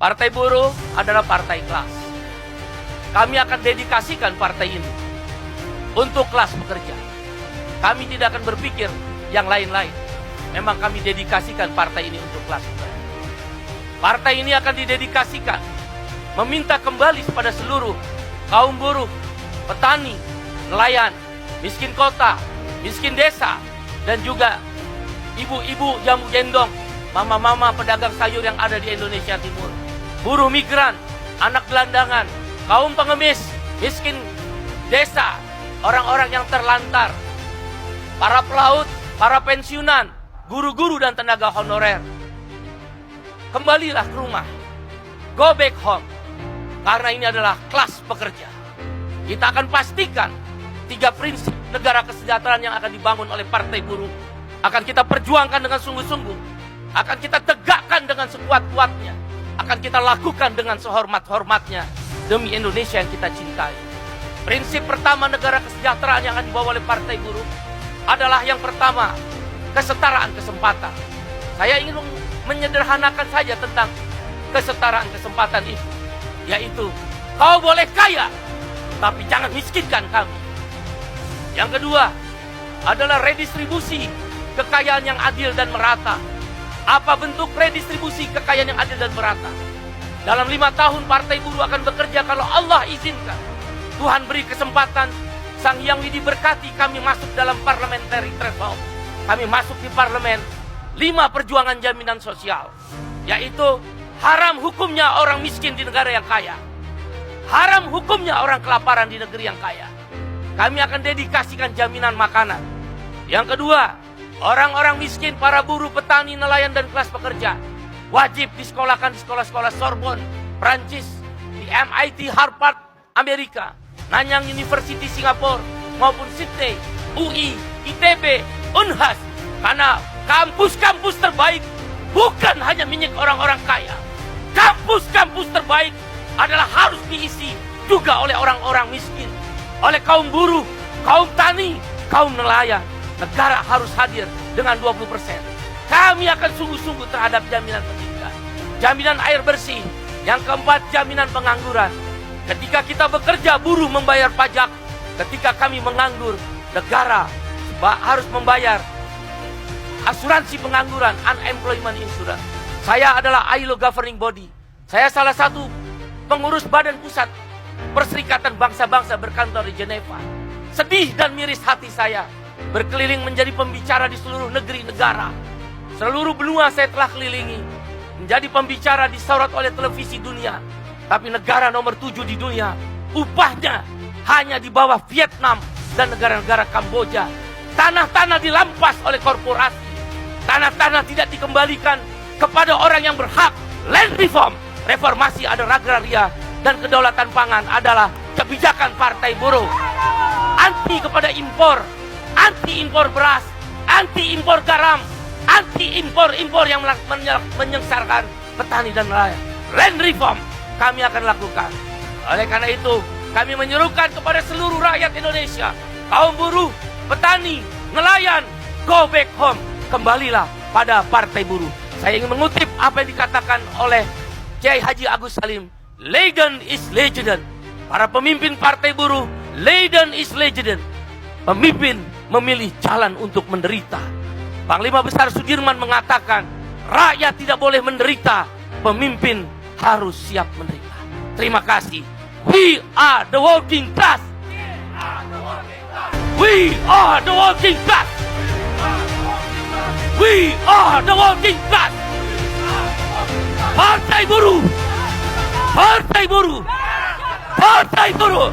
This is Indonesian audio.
Partai Buruh adalah partai kelas. Kami akan dedikasikan partai ini untuk kelas pekerja. Kami tidak akan berpikir yang lain-lain. Memang kami dedikasikan partai ini untuk kelas pekerja. Partai ini akan didedikasikan meminta kembali kepada seluruh kaum buruh, petani, nelayan, miskin kota, miskin desa, dan juga ibu-ibu jamu gendong, mama-mama pedagang sayur yang ada di Indonesia Timur, buruh migran, anak gelandangan, kaum pengemis, miskin desa, orang-orang yang terlantar, para pelaut, para pensiunan, guru-guru dan tenaga honorer. Kembalilah ke rumah. Go back home. Karena ini adalah kelas pekerja. Kita akan pastikan 3 prinsip negara kesejahteraan yang akan dibangun oleh Partai Buruh akan kita perjuangkan dengan sungguh-sungguh, akan kita tegakkan dengan sekuat-kuatnya, akan kita lakukan dengan sehormat-hormatnya demi Indonesia yang kita cintai. Prinsip pertama negara kesejahteraan yang akan dibawa oleh Partai Buruh adalah yang pertama, kesetaraan kesempatan. Saya ingin menyederhanakan saja tentang kesetaraan kesempatan itu, yaitu kau boleh kaya, tapi jangan miskinkan kami. Yang kedua adalah redistribusi kekayaan yang adil dan merata. Apa bentuk redistribusi kekayaan yang adil dan merata? Dalam 5 tahun Partai Buruh akan bekerja kalau Allah izinkan. Tuhan beri kesempatan, Sang Hyang Widi berkati kami masuk dalam parliamentary threshold. Kami masuk di parlemen 5 perjuangan jaminan sosial, yaitu haram hukumnya orang miskin di negara yang kaya, haram hukumnya orang kelaparan di negeri yang kaya. Kami akan dedikasikan jaminan makanan. Yang kedua, orang-orang miskin, para buruh, petani, nelayan, dan kelas pekerja wajib disekolahkan di sekolah-sekolah Sorbonne, Prancis, di MIT, Harvard, Amerika, Nanyang University, Singapura, maupun Sydney, UI, ITB, Unhas. Karena kampus-kampus terbaik bukan hanya milik orang-orang kaya. Kampus-kampus terbaik adalah harus diisi juga oleh orang-orang miskin, oleh kaum buruh, kaum tani, kaum nelayan. Negara harus hadir dengan 20%. Kami akan sungguh-sungguh terhadap jaminan pendidikan, jaminan air bersih. Yang keempat, jaminan pengangguran. Ketika kita bekerja, buruh membayar pajak. Ketika kami menganggur, negara harus membayar asuransi pengangguran, unemployment insurance. Saya adalah ILO governing body. Saya salah satu pengurus badan pusat Perserikatan Bangsa-Bangsa berkantor di Geneva. Sedih dan miris hati saya berkeliling menjadi pembicara di seluruh negeri negara. Seluruh benua saya telah kelilingi, menjadi pembicara disorot oleh televisi dunia. Tapi negara nomor 7 di dunia, upahnya hanya di bawah Vietnam dan negara-negara Kamboja. Tanah-tanah dirampas oleh korporasi. Tanah-tanah tidak dikembalikan kepada orang yang berhak. Land reform, reformasi adalah agraria, dan kedaulatan pangan adalah kebijakan Partai Buruh. Anti kepada impor, anti impor beras, anti impor garam, anti impor yang menyengsarakan petani dan nelayan. Land reform kami akan lakukan. Oleh karena itu, kami menyerukan kepada seluruh rakyat Indonesia, kaum buruh, petani, nelayan, go back home. Kembalilah pada Partai Buruh. Saya ingin mengutip apa yang dikatakan oleh Kiai Haji Agus Salim. Legend is legend. Para pemimpin Partai Buruh, legend is legend. Pemimpin memilih jalan untuk menderita. Panglima Besar Sudirman mengatakan, rakyat tidak boleh menderita, pemimpin harus siap menderita. Terima kasih. We are the working class. We are the working class. We are the working class. Partai Buruh. Partai Buruh. Partai Buruh.